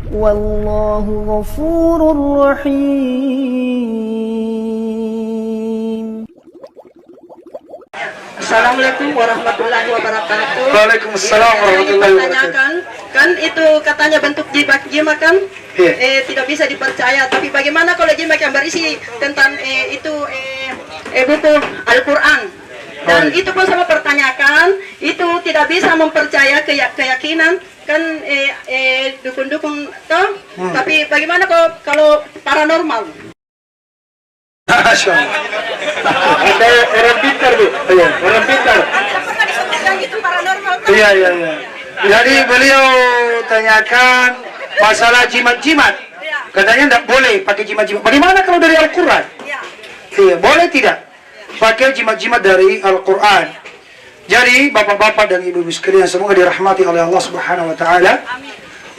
Wallahu ghafurur rahim. Assalamualaikum warahmatullahi wabarakatuh. Waalaikumsalam warahmatullahi wabarakatuh. Kan itu katanya bentuk jimat kan? Tidak bisa dipercaya. Tapi bagaimana kalau jimat yang berisi tentang buku Al-Quran? Dan itu pun sama pertanyakan, itu tidak bisa mempercaya keyakinan kan dukun-dukun toh. Tapi bagaimana kalau paranormal? Masya Allah. Ada orang pintar bu, orang pintar. Pernah disebutkan gitu paranormal toh? Iya. Jadi beliau tanyakan masalah jimat-jimat. Katanya tidak boleh pakai jimat-jimat. Bagaimana kalau dari Al-Quran? Iya, boleh tidak pakai jimat-jimat dari Al-Quran? Jadi bapak-bapak dan ibu-ibu sekalian semoga dirahmati oleh Allah Subhanahu Wa Taala.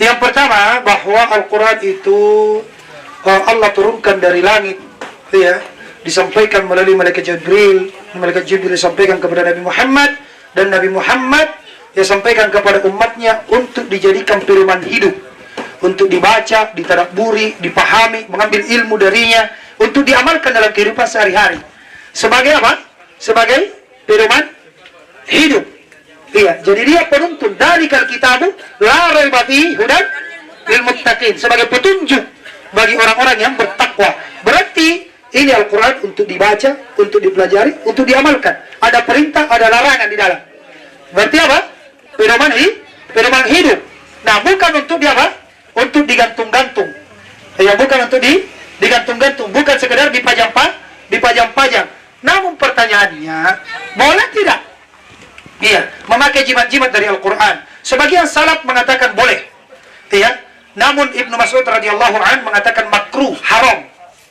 Yang pertama bahwa Al-Quran itu Allah turunkan dari langit, ya, disampaikan melalui malaikat Jibril. Malaikat Jibril disampaikan kepada Nabi Muhammad dan Nabi Muhammad dia sampaikan kepada umatnya untuk dijadikan firman hidup, untuk dibaca, ditadabburi, dipahami, mengambil ilmu darinya, untuk diamalkan dalam kehidupan sehari-hari. Sebagai apa? Sebagai firman hidup. Iya, jadi dia penuntun dari kitabu la raiba fihi hudan lil muttaqin, sebagai petunjuk bagi orang-orang yang bertakwa. Berarti ini Al-Quran untuk dibaca, untuk dipelajari, untuk diamalkan. Ada perintah, ada larangan di dalam. Berarti apa? Firman hidup. Nah, bukan untuk di apa? Untuk digantung-gantung. Ya, bukan untuk digantung-gantung, bukan sekedar dipajang-pajang. Namun pertanyaannya, boleh tidak? Iya, memakai jimat-jimat dari Al-Quran. Sebagian salaf mengatakan boleh. Iya. Namun Ibnu Mas'ud radhiyallahu anhu mengatakan makruh, haram.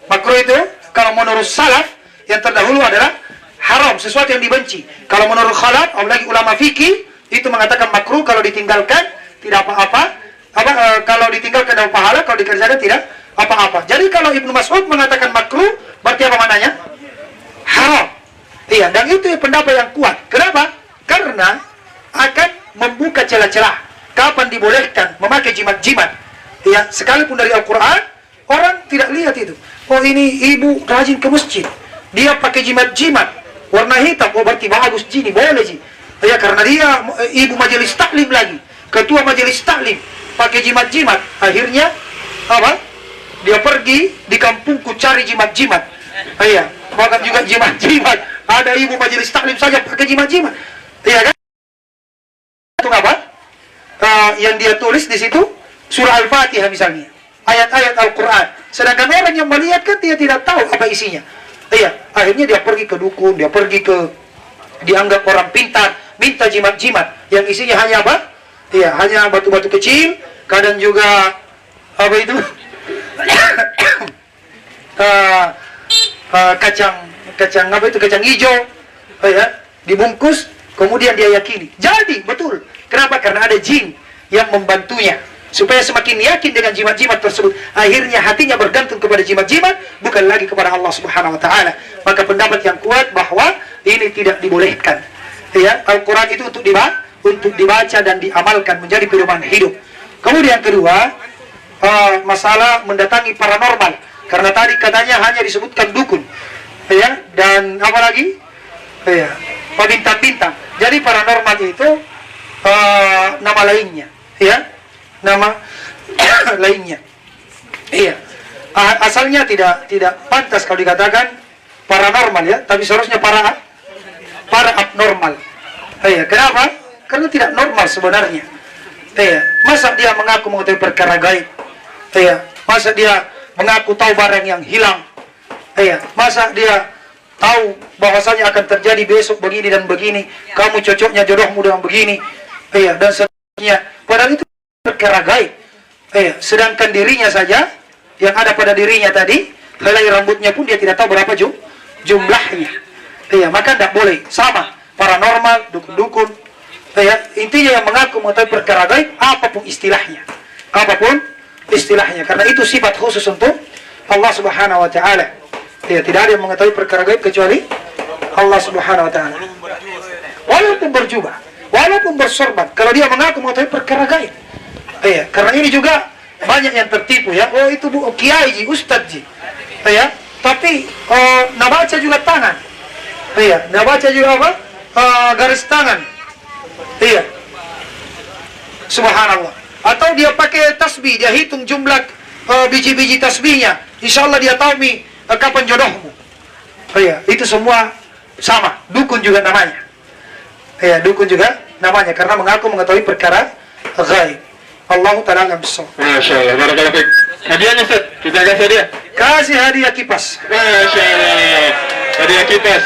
Makruh itu kalau menurut salaf yang terdahulu adalah haram, sesuatu yang dibenci. Kalau menurut khalaf, apalagi ulama fikih, itu mengatakan makruh, kalau ditinggalkan tidak apa-apa. Kalau ditinggalkan dapat pahala, kalau dikerjakan tidak apa-apa. Jadi kalau Ibnu Mas'ud mengatakan makruh, berarti apa maknanya? Haram. Iya, dan itu pendapat yang kuat. Kenapa? Karena akan membuka celah-celah kapan dibolehkan memakai jimat-jimat. Ya, sekalipun dari Al-Quran, orang tidak lihat itu. Oh, ini ibu rajin ke masjid, dia pakai jimat-jimat warna hitam. Oh, berarti bagus ji, boleh ji. Ya, karena dia ibu majelis taklim lagi, ketua majelis taklim, pakai jimat-jimat. Akhirnya apa? Dia pergi di kampungku cari jimat-jimat. Iya, bahkan juga jimat-jimat. Ada ibu majelis taklim saja pakai jimat-jimat. Iya kan? Itu apa? Yang dia tulis di situ surah Al-Fatihah misalnya, ayat-ayat Al-Quran. Sedangkan orang yang melihat kan dia tidak tahu apa isinya. Iya, akhirnya dia pergi ke dukun, dia pergi ke dianggap orang pintar, minta jimat-jimat yang isinya hanya apa? Iya, hanya batu-batu kecil, kadang juga apa itu? Kacang apa itu? Kacang hijau, ya, dibungkus. Kemudian dia yakini, jadi betul. Kenapa? Karena ada jin yang membantunya. Supaya semakin yakin dengan jimat-jimat tersebut, akhirnya hatinya bergantung kepada jimat-jimat, bukan lagi kepada Allah Subhanahu Wa Taala. Maka pendapat yang kuat bahwa ini tidak dibolehkan. Ya, Al-Quran itu untuk dibaca dan diamalkan, menjadi firman hidup. Kemudian kedua, masalah mendatangi paranormal. Karena tadi katanya hanya disebutkan dukun, ya, dan apa lagi? Ya, bintang-bintang. Jadi paranormal itu nama lainnya, ya, nama lainnya. Iya, asalnya tidak pantas kalau dikatakan paranormal, ya, tapi seharusnya para abnormal. Iya, kenapa? Karena tidak normal sebenarnya. Iya, masa dia mengaku mengetahui perkara gaib? Iya, masa dia mengaku tahu barang yang hilang? Iya, masa dia tahu bahwasanya akan terjadi besok begini dan begini, kamu cocoknya jodohmu dengan begini, iya, dan seterusnya. Padahal itu perkara gaib. Iya, sedangkan dirinya saja yang ada pada dirinya tadi, helai rambutnya pun dia tidak tahu berapa jumlahnya. Iya, maka tidak boleh. Sama paranormal, dukun-dukun. Iya, intinya yang mengaku mengetahui perkara gaib, apapun istilahnya, karena itu sifat khusus untuk Allah Subhanahu Wa Taala. Ya, tidak ada yang mengetahui perkara gaib kecuali Allah Subhanahu Wa Taala. Walaupun berjubah, walaupun bersorban, kalau dia mengaku mengetahui perkara gaib, karena ini juga banyak yang tertipu ya. Oh itu bu kiai ji, ustadz ji, ya. Tapi nak baca juga tangan, ya. Nak baca juga apa? Garis tangan, iya. Subhanallah. Atau dia pakai tasbih, dia hitung jumlah biji-biji tasbihnya. Insya Allah dia tahu kapan jodohmu. Iya, itu semua sama. Dukun juga namanya. Iya, dukun juga namanya karena mengaku mengetahui perkara gaib. Allah Ta'ala alam bisawab. Masya Allah, barakallahu fiik. Hadiahnya Ustaz, kita kasih hadiah. Kasih hadiah kipas. Masya Allah, hadiah kipas.